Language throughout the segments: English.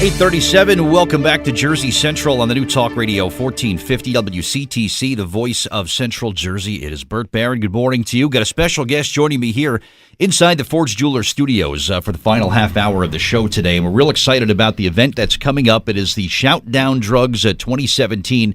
8:37. Welcome back to Jersey Central on the new Talk Radio 1450 WCTC, the voice of Central Jersey. It is Bert Barron. Good morning to you. Got a special guest joining me here inside the Forge Jewelers Studios for the final half hour of the show today. And we're real excited about the event that's coming up. It is the Shout Down Drugs 2017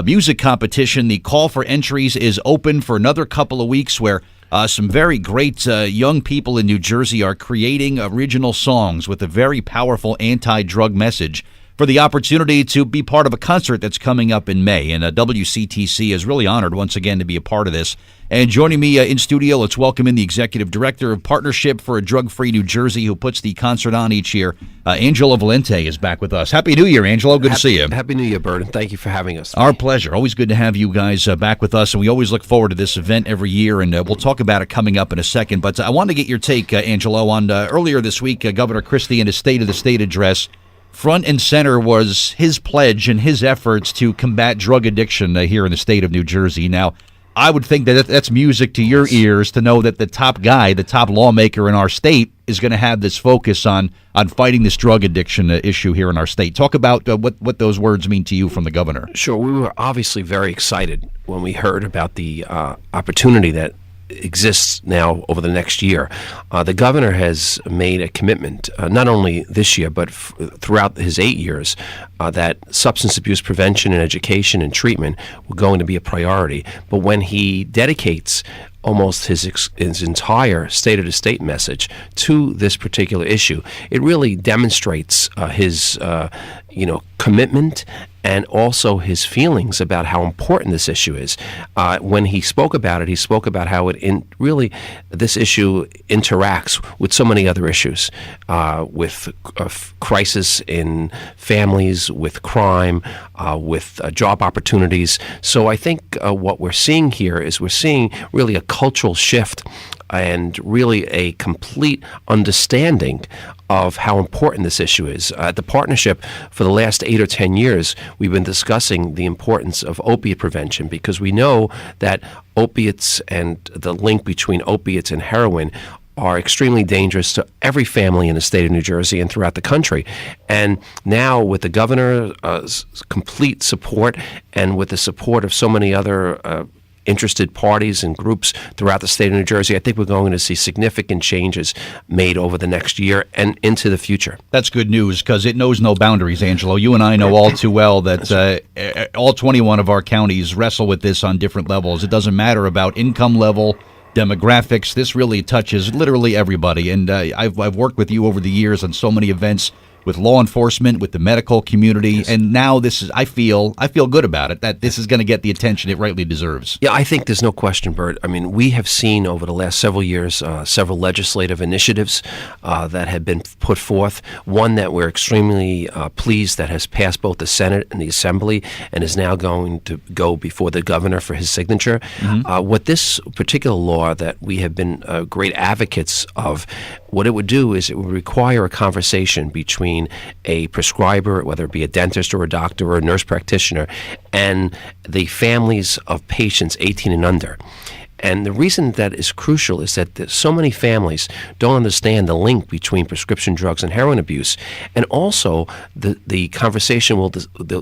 music competition. The call for entries is open for another couple of weeks, where some very great young people in New Jersey are creating original songs with a very powerful anti-drug message for the opportunity to be part of a concert that's coming up in May. And WCTC is really honored once again to be a part of this. And joining me in studio, let's welcome in the Executive Director of Partnership for a Drug-Free New Jersey, who puts the concert on each year. Angelo Valente is back with us. Happy New Year, Angelo. Good to see you. Happy New Year, Bert, and thank you for having us. Our pleasure. Always good to have you guys back with us, and we always look forward to this event every year, and we'll talk about it coming up in a second. But I wanted to get your take, Angelo, on earlier this week, Governor Christie in his State of the State address. Front and center was his pledge and his efforts to combat drug addiction here in the state of New Jersey. Now, I would think that that's music to your ears to know that the top guy, the top lawmaker in our state, is going to have this focus on fighting this drug addiction issue here in our state. Talk about what those words mean to you from the governor. Sure. We were obviously very excited when we heard about the opportunity that exists now over the next year. The governor has made a commitment, not only this year, but throughout his 8 years, that substance abuse prevention and education and treatment were going to be a priority. But when he dedicates almost his entire State of the State message to this particular issue, it really demonstrates his commitment and also his feelings about how important this issue is. When he spoke about it, he spoke about how this issue interacts with so many other issues, with crisis in families, with crime, with job opportunities. So I think what we're seeing here is we're seeing really a cultural shift and really a complete understanding of how important this issue is. At the partnership, for the last 8 or 10 years, we've been discussing the importance of opiate prevention, because we know that opiates and the link between opiates and heroin are extremely dangerous to every family in the state of New Jersey and throughout the country. And now with the governor's complete support and with the support of so many other interested parties and groups throughout the state of New Jersey, I think we're going to see significant changes made over the next year and into the future. That's good news, because it knows no boundaries, Angelo. You and I know all too well that all 21 of our counties wrestle with this on different levels. It doesn't matter about income level, demographics. This really touches literally everybody. And I've worked with you over the years on so many events with law enforcement, with the medical community, yes. And now this is, I feel good about it, that this is going to get the attention it rightly deserves. Yeah, I think there's no question, Bert. I mean, we have seen over the last several years several legislative initiatives that have been put forth. One that we're extremely pleased that has passed both the Senate and the Assembly and is now going to go before the governor for his signature. Mm-hmm. What this particular law that we have been great advocates of, what it would do is it would require a conversation between a prescriber, whether it be a dentist or a doctor or a nurse practitioner, and the families of patients 18 and under. And the reason that is crucial is that so many families don't understand the link between prescription drugs and heroin abuse. And also, the conversation will,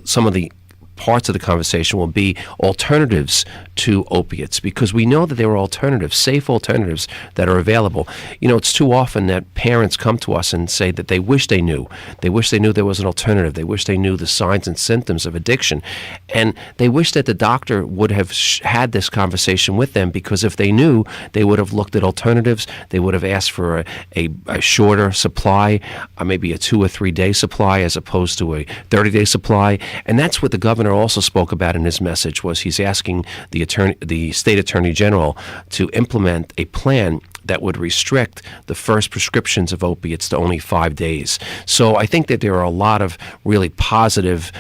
some of the parts of the conversation will be alternatives to opiates, because we know that there are alternatives, safe alternatives that are available. You know, it's too often that parents come to us and say that they wish they knew. They wish they knew there was an alternative. They wish they knew the signs and symptoms of addiction. And they wish that the doctor would have had this conversation with them, because if they knew, they would have looked at alternatives. They would have asked for a shorter supply, maybe a 2 or 3 day supply as opposed to a 30-day supply. And that's what the governor also spoke about in his message, was he's asking the state attorney general to implement a plan that would restrict the first prescriptions of opiates to only 5 days. So I think that there are a lot of really positive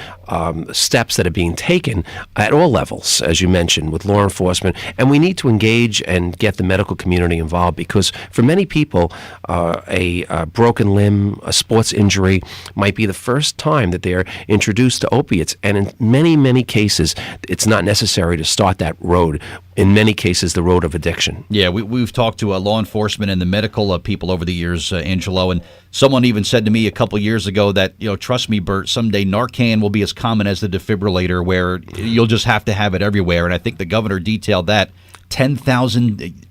steps that are being taken at all levels, as you mentioned, with law enforcement. And we need to engage and get the medical community involved, because for many people, a broken limb, a sports injury might be the first time that they're introduced to opiates. And in many, many cases, it's not necessary to start that road in many cases, the road of addiction. Yeah, we've talked to law enforcement and the medical people over the years, Angelo, and someone even said to me a couple years ago that, trust me, Bert, someday Narcan will be as common as the defibrillator, where you'll just have to have it everywhere. And I think the governor detailed that 10,000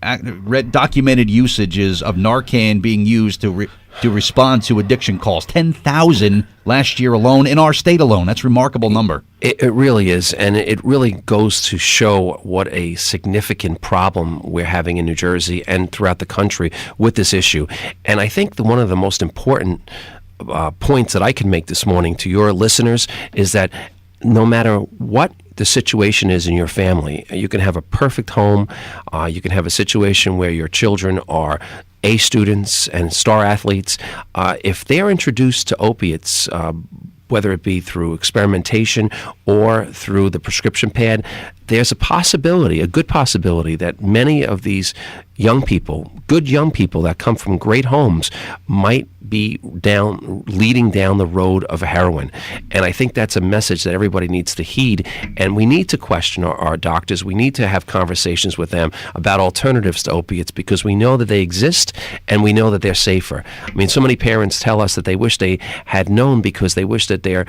documented usages of Narcan being used to respond to addiction calls. 10,000 last year alone in our state alone. That's a remarkable number. It really is, and it really goes to show what a significant problem we're having in New Jersey and throughout the country with this issue. And I think one of the most important points that I can make this morning to your listeners is that no matter what the situation is in your family, you can have a perfect home, you can have a situation where your children are A students and star athletes. If they're introduced to opiates, whether it be through experimentation or through the prescription pad, there's a good possibility that many of these young people, good young people that come from great homes, might be leading down the road of heroin. And I think that's a message that everybody needs to heed. And we need to question our doctors. We need to have conversations with them about alternatives to opiates, because we know that they exist and we know that they're safer. I mean, so many parents tell us that they wish they had known, because they wish that their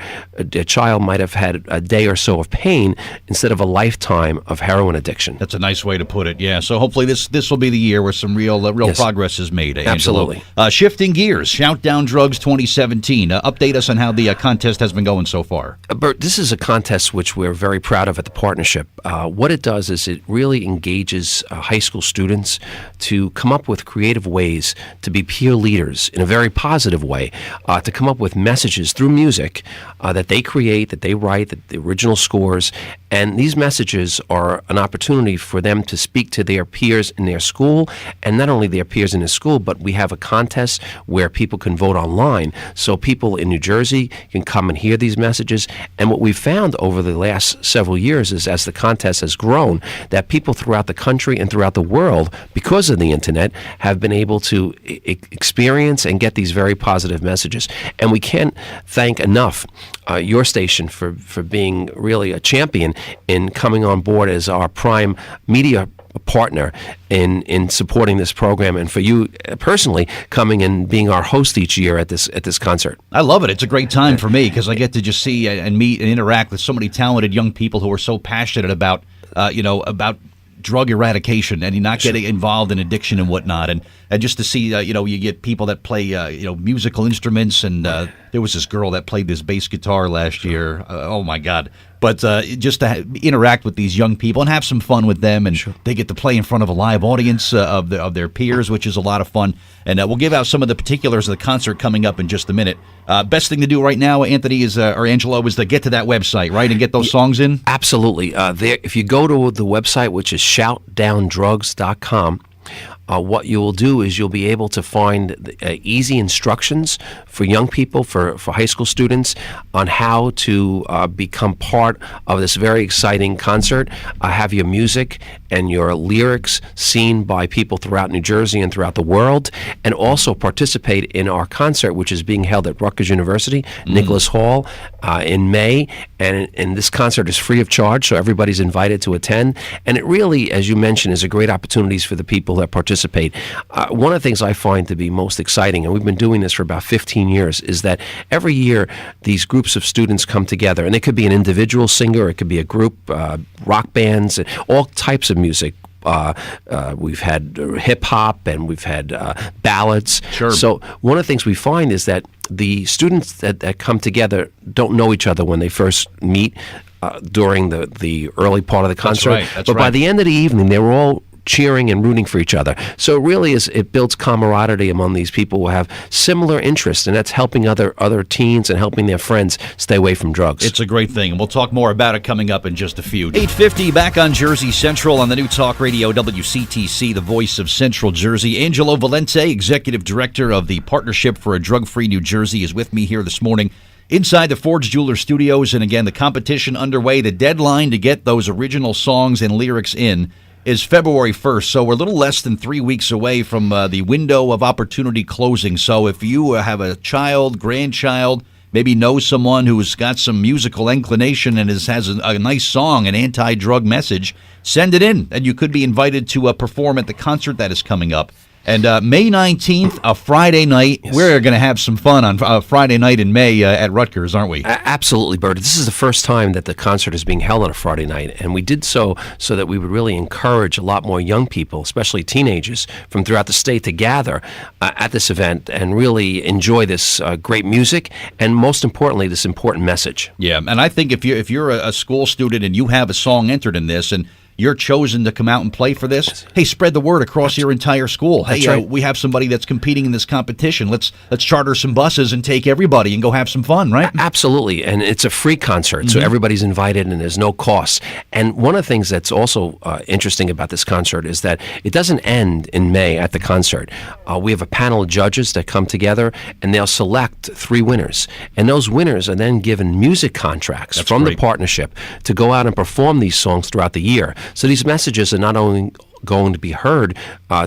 child might have had a day or so of pain instead of a lifetime of heroin addiction. That's a nice way to put it, yeah. So hopefully this will be the year where some real yes. progress is made, Angelo. Absolutely. Shifting gears, Shout Down Drugs 2017. Update us on how the contest has been going so far. Bert, this is a contest which we're very proud of at the partnership. What it does is it really engages high school students to come up with creative ways to be peer leaders in a very positive way, to come up with messages through music that they create, that they write, the original scores. And these messages are an opportunity for them to speak to their peers in their school, and not only their peers in the school, but we have a contest where people can vote online. So people in New Jersey can come and hear these messages. And what we've found over the last several years is, as the contest has grown, that people throughout the country and throughout the world, because of the internet, have been able to experience and get these very positive messages. And we can't thank enough your station for being really a champion in coming on board as our prime media partner in supporting this program, and for you personally coming and being our host each year at this concert. I love it. It's a great time for me, because I get to just see and meet and interact with so many talented young people who are so passionate about drug eradication and not getting involved in addiction and whatnot, and just to see you get people that play musical instruments, and there was this girl that played this bass guitar last year. Oh my God. But just to interact with these young people and have some fun with them, and they get to play in front of a live audience of their peers, which is a lot of fun. And we'll give out some of the particulars of the concert coming up in just a minute. Best thing to do right now, Anthony, or Angelo, is to get to that website, right, and get those songs in? Absolutely. If you go to the website, which is shoutdowndrugs.com, what you will do is you'll be able to find easy instructions for young people, for high school students, on how to become part of this very exciting concert. Have your music and your lyrics seen by people throughout New Jersey and throughout the world, and also participate in our concert, which is being held at Rutgers University, Nicholas Hall, in May. And this concert is free of charge, so everybody's invited to attend. And it really, as you mentioned, is a great opportunity for the people that participate. One of the things I find to be most exciting, and we've been doing this for about 15 years, is that every year these groups of students come together, and it could be an individual singer, it could be a group, rock bands, all types of music. We've had hip hop, and we've had ballads. Sure. So one of the things we find is that the students that come together don't know each other when they first meet during the early part of the concert. That's right. By the end of the evening, they're all cheering and rooting for each other. So it really it builds camaraderie among these people who have similar interests, and that's helping other teens and helping their friends stay away from drugs. It's a great thing, and we'll talk more about it coming up in just a few. 8:50 back on Jersey Central on the new talk radio WCTC, the voice of Central Jersey. Angelo Valente, Executive Director of the Partnership for a Drug-Free New Jersey, is with me here this morning inside the Forge Jeweler Studios. And again, the competition underway. The deadline to get those original songs and lyrics in is February 1st, so we're a little less than 3 weeks away from the window of opportunity closing. So if you have a child, grandchild, maybe know someone who's got some musical inclination and has a nice song, an anti-drug message, send it in, and you could be invited to perform at the concert that is coming up. And May 19th, a Friday night, we're going to have some fun on Friday night in May at Rutgers, aren't we? Absolutely, Bert. This is the first time that the concert is being held on a Friday night, and we did so that we would really encourage a lot more young people, especially teenagers, from throughout the state to gather at this event and really enjoy this great music and, most importantly, this important message. Yeah, and I think if you're a school student and you have a song entered in this and you're chosen to come out and play for this, hey, spread the word across your entire school. That's hey, right. We have somebody that's competing in this competition. Let's charter some buses and take everybody and go have some fun, right? Absolutely, and it's a free concert, so everybody's invited and there's no cost. And one of the things that's also interesting about this concert is that it doesn't end in May at the concert. We have a panel of judges that come together, and they'll select 3 winners. And those winners are then given music contracts from the partnership to go out and perform these songs throughout the year. So these messages are not only going to be heard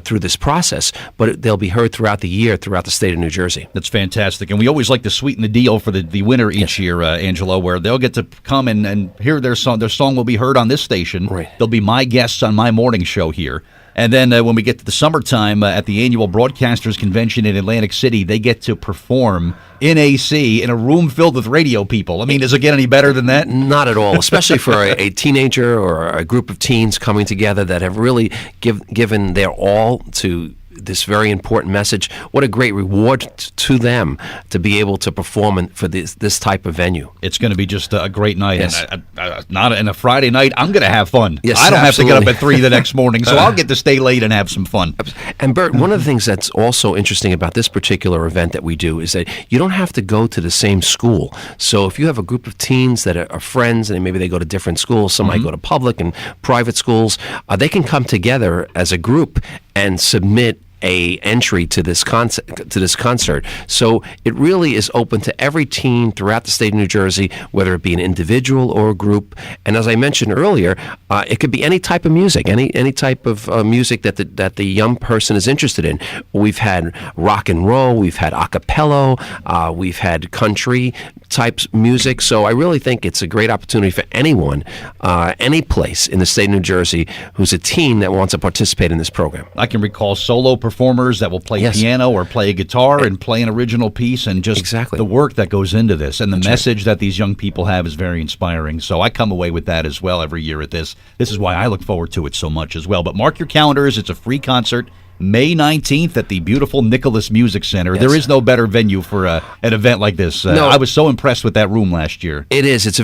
through this process, but they'll be heard throughout the year, throughout the state of New Jersey. That's fantastic. And we always like to sweeten the deal for the winner each year, Angelo, where they'll get to come and hear their song. Their song will be heard on this station. Right. They'll be my guests on my morning show here. And then when we get to the summertime at the annual Broadcasters Convention in Atlantic City, they get to perform in AC in a room filled with radio people. I mean, does it get any better than that? Not at all, especially for a teenager or a group of teens coming together that have really given their all to this very important message. What a great reward to them to be able to perform for this type of venue. It's going to be just a great night. Yes. And not in a Friday night, I'm going to have fun. Yes, I don't absolutely. have to get up at 3 the next morning, so I'll get to stay late and have some fun. And Bert, one of the things that's also interesting about this particular event that we do is that you don't have to go to the same school. So if you have a group of teens that are friends and maybe they go to different schools, some might go to public and private schools, they can come together as a group and submit a entry to this concert. So it really is open to every teen throughout the state of New Jersey, whether it be an individual or a group. And as I mentioned earlier, it could be any type of music, any type of music that the young person is interested in. We've had rock and roll, we've had a cappella, we've had country types music. So I really think it's a great opportunity for anyone, any place in the state of New Jersey who's a teen that wants to participate in this program. I can recall solo performers that will play piano or play a guitar and play an original piece, and just the work that goes into this and the message that these young people have is very inspiring. So I come away with that as well every year at this. This is why I look forward to it so much as well. But mark your calendars. It's a free concert. May 19th at the beautiful Nicholas Music Center. Yes. There is no better venue for an event like this. No. I was so impressed with that room last year. It is. It's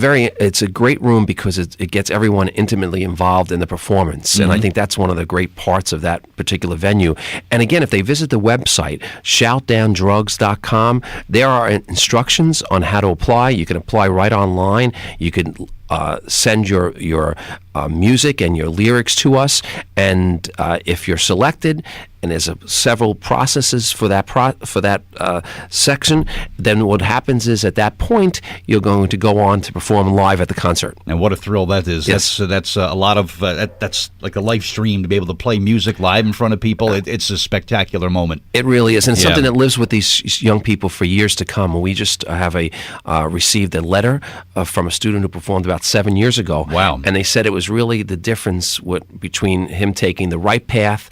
a great room because it gets everyone intimately involved in the performance. And I think that's one of the great parts of that particular venue. And again, if they visit the website, shoutdowndrugs.com, there are instructions on how to apply. You can apply right online. You can send your music and your lyrics to us, and if you're selected, and there's several processes for that section, then what happens is at that point you're going to go on to perform live at the concert. And what a thrill that is! Yes. That's a lot of that's like a live stream to be able to play music live in front of people. It's a spectacular moment. It really is, and it's something that lives with these young people for years to come. We just have received a letter from a student who performed about 7 years ago. Wow! And they said it was really the difference between him taking the right path,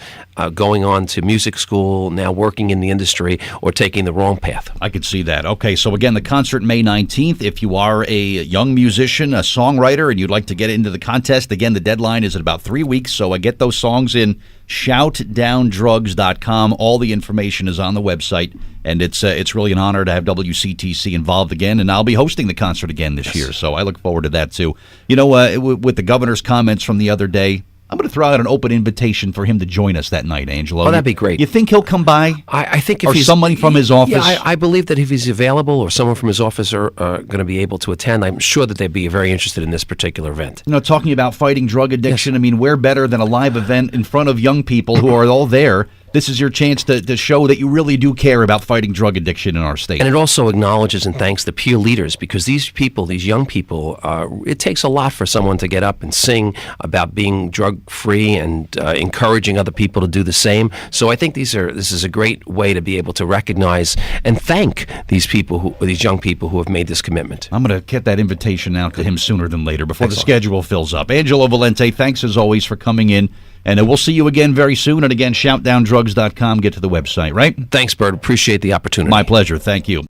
going on to music school, now working in the industry, or taking the wrong path. I could see that. Okay, so again, the concert May 19th. If you are a young musician, a songwriter, and you'd like to get into the contest, again, the deadline is in about 3 weeks, so get those songs in. Shoutdowndrugs.com. All the information is on the website, and it's really an honor to have WCTC involved again, and I'll be hosting the concert again this year, so I look forward to that too. You know, with the governor's comments from the other day, I'm going to throw out an open invitation for him to join us that night, Angelo. Oh, that'd be great. You think he'll come by? I think if or he's someone from his office? Yeah, I believe that if he's available or someone from his office are going to be able to attend, I'm sure that they'd be very interested in this particular event. You know, talking about fighting drug addiction, I mean, where better than a live event in front of young people who are all there this is your chance to show that you really do care about fighting drug addiction in our state. And it also acknowledges and thanks the peer leaders, because these people, these young people, it takes a lot for someone to get up and sing about being drug-free and encouraging other people to do the same. So I think this is a great way to be able to recognize and thank these young people who have made this commitment. I'm going to get that invitation out to him sooner than later before the schedule fills up. Angelo Valente, thanks as always for coming in. And we'll see you again very soon. And again, shoutdowndrugs.com. Get to the website, right? Thanks, Bert. Appreciate the opportunity. My pleasure. Thank you.